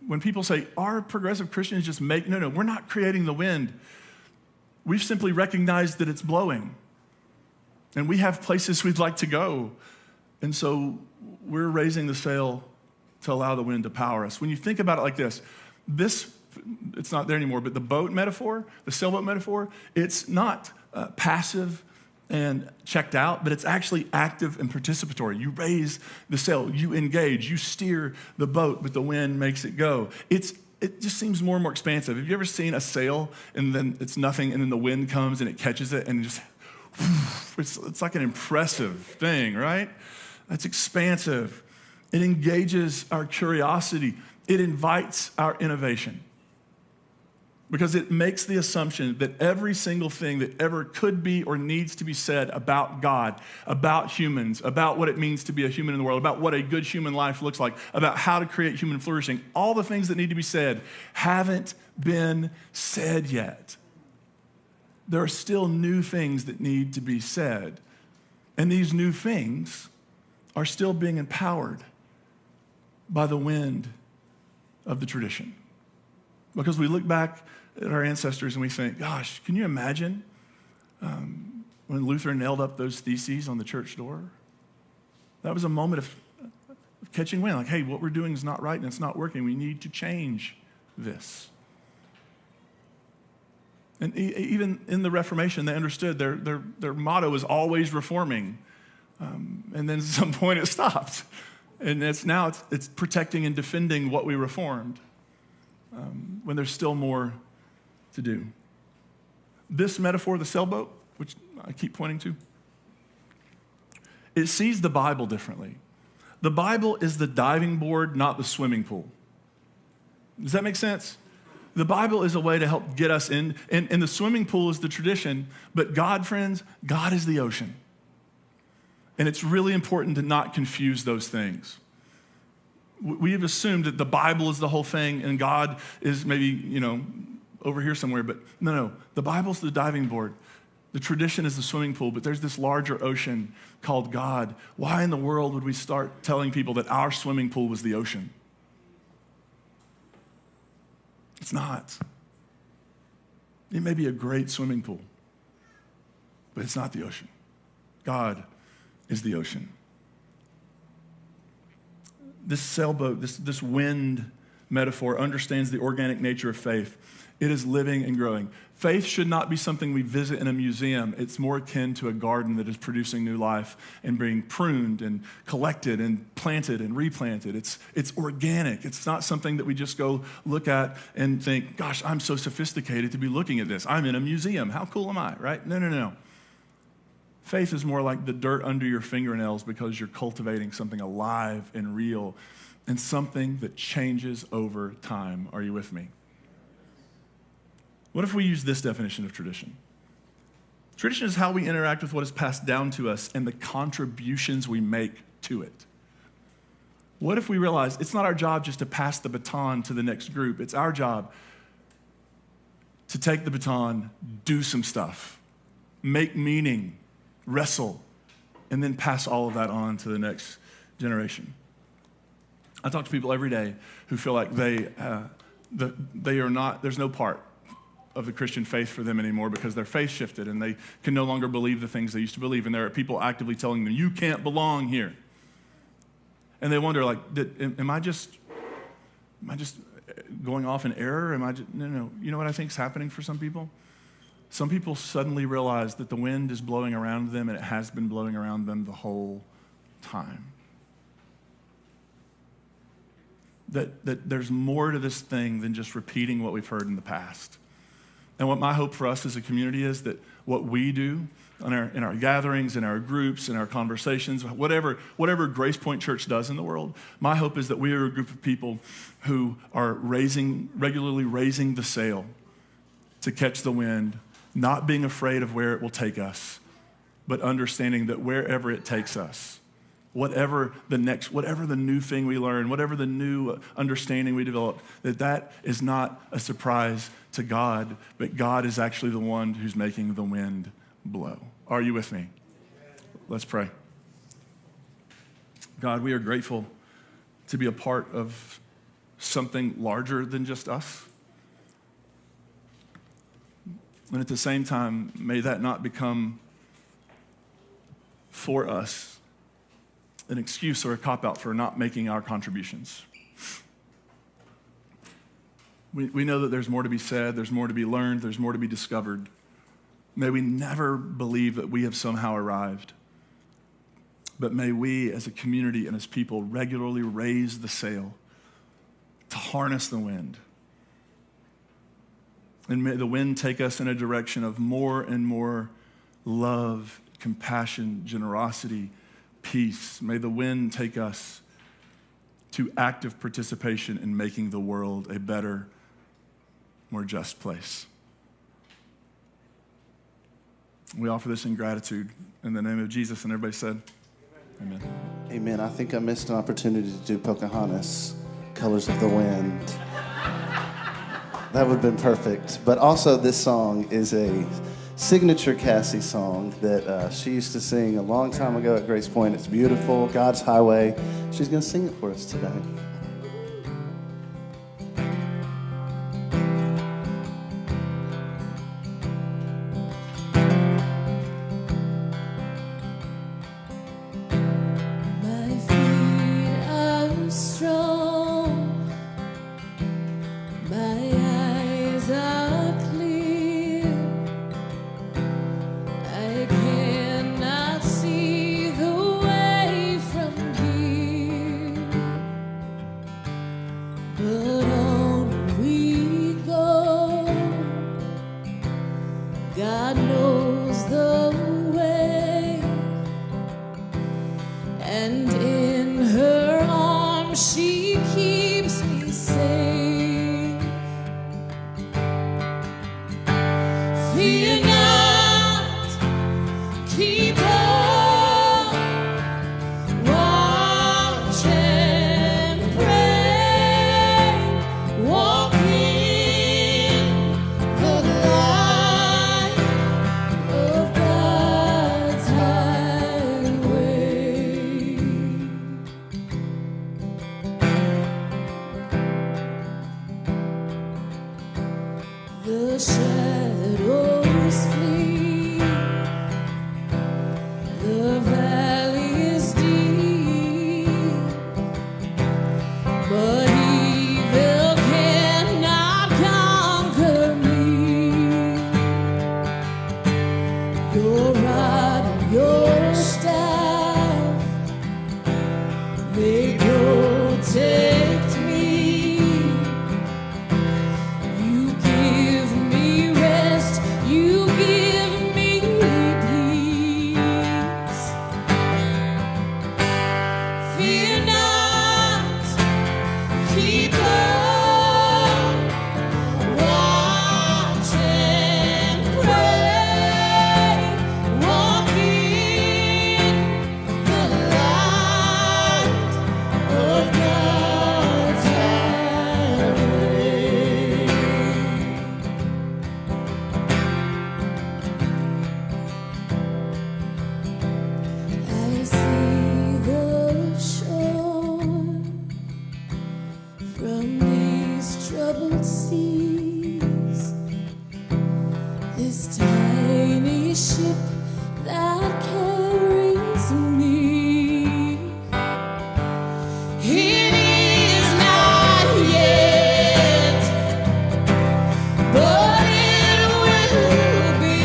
When people say, "Are progressive Christians just make?" No, we're not creating the wind. We've simply recognized that it's blowing. And we have places we'd like to go. And so we're raising the sail to allow the wind to power us. When you think about it like this, it's not there anymore, but the boat metaphor, the sailboat metaphor, it's not passive and checked out, but it's actually active and participatory. You raise the sail, you engage, you steer the boat, but the wind makes it go. It just seems more and more expansive. Have you ever seen a sail and then it's nothing and then the wind comes and it catches it and just, it's like an impressive thing, right? It's expansive. It engages our curiosity. It invites our innovation. Because it makes the assumption that every single thing that ever could be or needs to be said about God, about humans, about what it means to be a human in the world, about what a good human life looks like, about how to create human flourishing, all the things that need to be said haven't been said yet. There are still new things that need to be said. And these new things are still being empowered by the wind of the tradition. Because we look back at our ancestors and we think, gosh, can you imagine when Luther nailed up those theses on the church door? That was a moment of catching wind, like, hey, what we're doing is not right and it's not working. We need to change this. And even in the Reformation, they understood their motto is always reforming. And then at some point it stopped. And it's protecting and defending what we reformed when there's still more to do. This metaphor, the sailboat, which I keep pointing to, it sees the Bible differently. The Bible is the diving board, not the swimming pool. Does that make sense? The Bible is a way to help get us in, and the swimming pool is the tradition, but God, friends, God is the ocean. And it's really important to not confuse those things. We have assumed that the Bible is the whole thing and God is maybe, over here somewhere, but no. The Bible's the diving board. The tradition is the swimming pool, but there's this larger ocean called God. Why in the world would we start telling people that our swimming pool was the ocean? It's not. It may be a great swimming pool, but it's not the ocean. God is the ocean. This sailboat, this wind metaphor understands the organic nature of faith. It is living and growing. Faith should not be something we visit in a museum. It's more akin to a garden that is producing new life and being pruned and collected and planted and replanted. It's organic. It's not something that we just go look at and think, gosh, I'm so sophisticated to be looking at this. I'm in a museum. How cool am I, right? No. Faith is more like the dirt under your fingernails because you're cultivating something alive and real and something that changes over time. Are you with me? What if we use this definition of tradition? Tradition is how we interact with what is passed down to us and the contributions we make to it. What if we realize it's not our job just to pass the baton to the next group? It's our job to take the baton, do some stuff, make meaning, wrestle, and then pass all of that on to the next generation. I talk to people every day who feel like they are not, there's no part of the Christian faith for them anymore because their faith shifted and they can no longer believe the things they used to believe. And there are people actively telling them, you can't belong here. And they wonder, like, am I just going off in error? No. You know what I think is happening for some people? Some people suddenly realize that the wind is blowing around them and it has been blowing around them the whole time. That there's more to this thing than just repeating what we've heard in the past. And what my hope for us as a community is that what we do in our gatherings, in our groups, in our conversations, whatever GracePointe Church does in the world, my hope is that we are a group of people who are regularly raising the sail to catch the wind, not being afraid of where it will take us, but understanding that wherever it takes us, whatever the new thing we learn, whatever the new understanding we develop, that is not a surprise to God, but God is actually the one who's making the wind blow. Are you with me? Let's pray. God, we are grateful to be a part of something larger than just us. And at the same time, may that not become for us an excuse or a cop-out for not making our contributions. We know that there's more to be said, there's more to be learned, there's more to be discovered. May we never believe that we have somehow arrived, but may we as a community and as people regularly raise the sail to harness the wind. And may the wind take us in a direction of more and more love, compassion, generosity, peace. May the wind take us to active participation in making the world a better, more just place. We offer this in gratitude in the name of Jesus, and everybody said, amen. Amen. I think I missed an opportunity to do Pocahontas, Colors of the Wind. That would have been perfect. But also this song is a signature Cassie song that she used to sing a long time ago at GracePointe. It's beautiful, God's Highway. She's going to sing it for us today. My God knows the way, and in her arms she keeps me safe. Fear not, keep on, watch and pray, walk in the light of God's highway. The shadows flee, the valley is deep, but evil cannot conquer me. Your rod and your staff, they protect me. You give me rest, you give me peace. Fear not, keep on, watch and pray, walk in the light of God's highway. I see the shore from these troubled seas, this tiny ship that carries me. It is not yet, but it will be.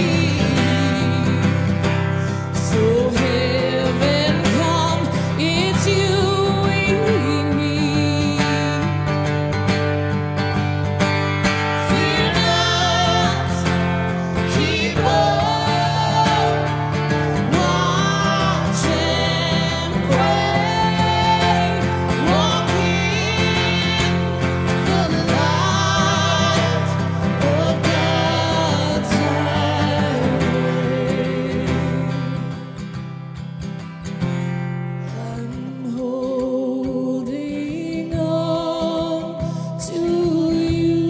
So heaven come, it's you we need. Fear not, keep on, watch and pray, walk in the light of God's highway. I'm holding on to you,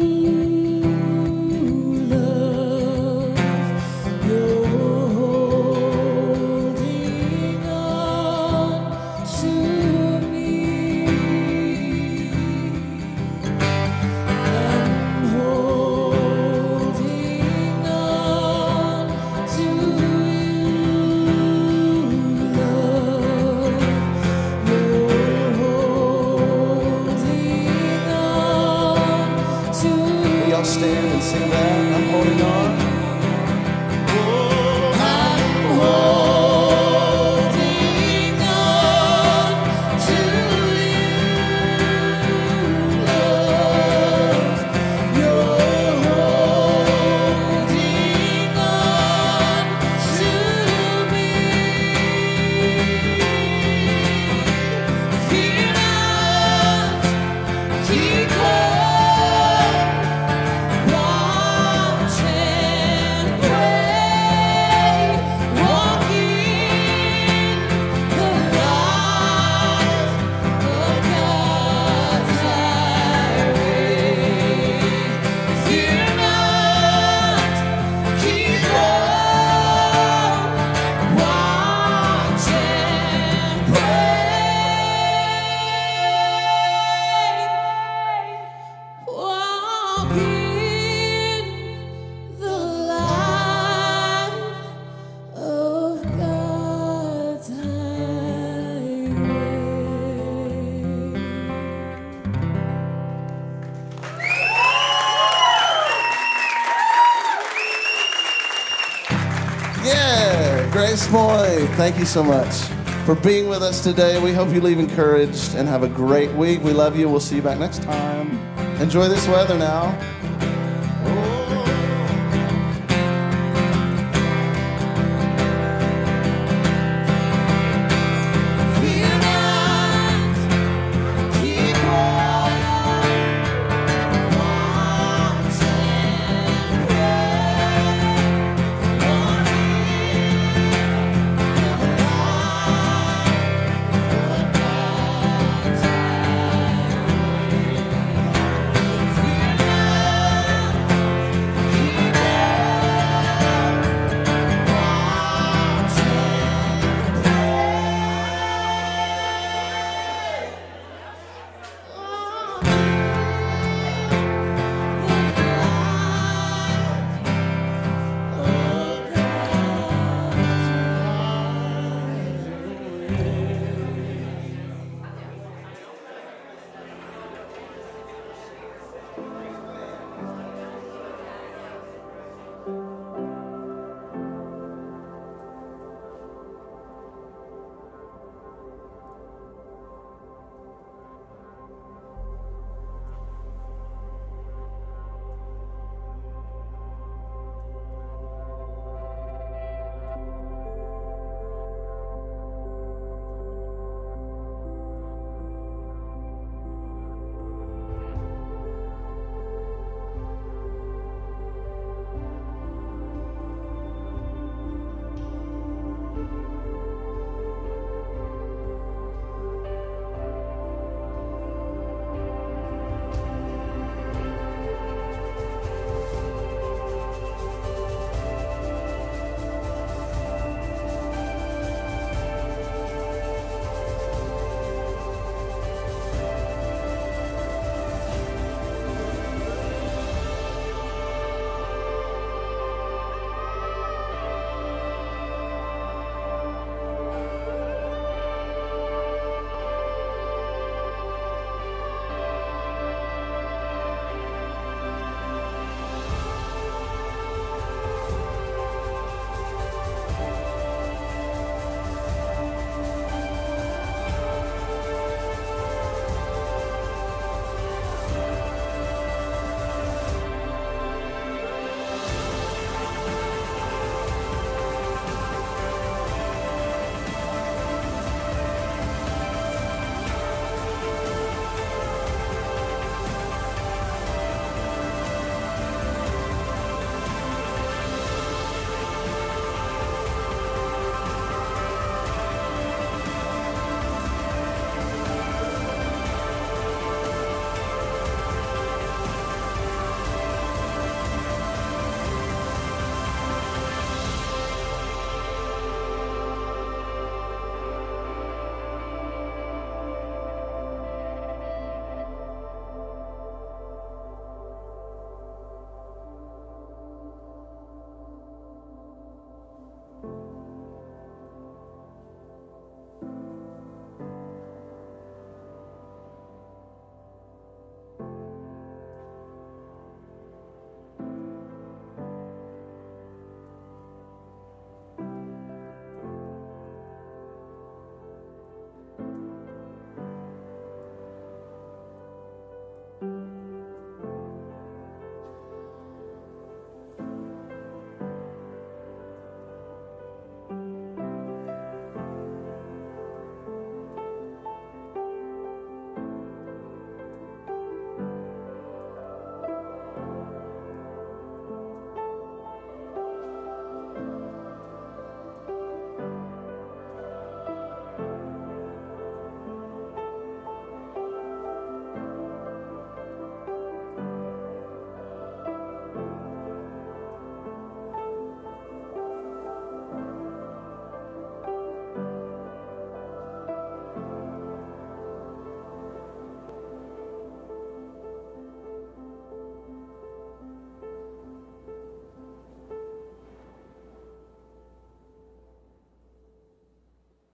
love. You're holding on to me. I'm holding on to you, love. You're holding on to Will y'all stand and sing that? I'm holding on. I'm holding on to you, love. You're holding on to me. Fear not, keep on, watch and pray, walk in the light of God's highway. Fear not, keep on, watch and pray, walk in the light of God's highway. Yeah, GracePointe, thank you so much for being with us today. We hope you leave encouraged and have a great week. We love you. We'll see you back next time. Enjoy this weather now.